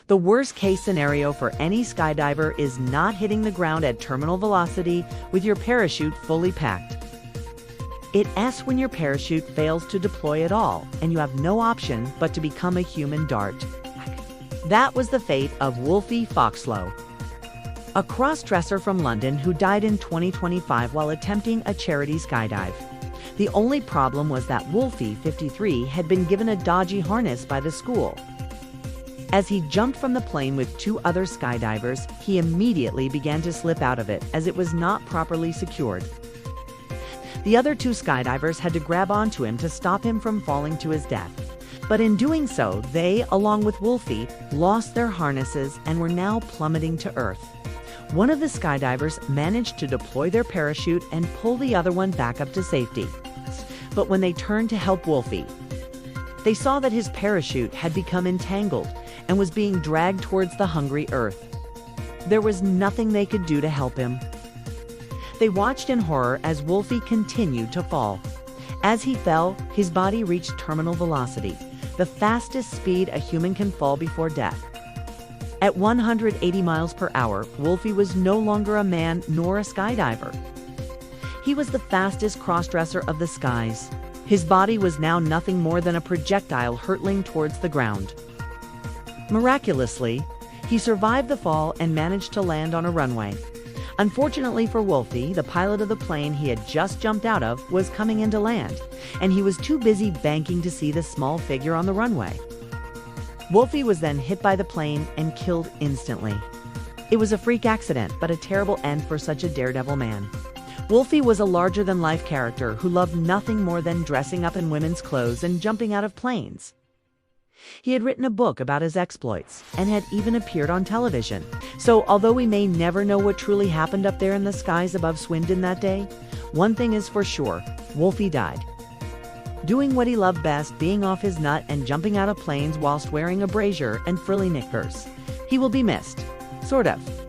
The worst-case scenario for any skydiver is not hitting the ground at terminal velocity with your parachute fully packed. It's when your parachute fails to deploy at all, and you have no option but to become a human dart. That was the fate of Wolfie Foxlow, a cross-dresser from London who died in 2025 while attempting a charity skydive. The only problem was that Wolfie, 53, had been given a dodgy harness by the school. As he jumped from the plane with two other skydivers, he immediately began to slip out of it as it was not properly secured. The other two skydivers had to grab onto him to stop him from falling to his death. But in doing so, they, along with Wolfie, lost their harnesses and were now plummeting to earth. One of the skydivers managed to deploy their parachute and pull the other one back up to safety. But when they turned to help Wolfie, they saw that his parachute had become entangled and was being dragged towards the hungry earth. There was nothing they could do to help him. They watched in horror as Wolfie continued to fall. As he fell, his body reached terminal velocity, the fastest speed a human can fall before death. At 180 miles per hour, Wolfie was no longer a man nor a skydiver. He was the fastest crossdresser of the skies. His body was now nothing more than a projectile hurtling towards the ground. Miraculously, he survived the fall and managed to land on a runway. Unfortunately for Wolfie, the pilot of the plane he had just jumped out of was coming in to land, and he was too busy banking to see the small figure on the runway. Wolfie was then hit by the plane and killed instantly. It was a freak accident, but a terrible end for such a daredevil man. Wolfie was a larger-than-life character who loved nothing more than dressing up in women's clothes and jumping out of planes. He had written a book about his exploits and had even appeared on television. So although we may never know what truly happened up there in the skies above Swindon that day, one thing is for sure, Wolfie died. Doing what he loved best, being off his nut and jumping out of planes whilst wearing a brazier and frilly knickers. He will be missed. Sort of.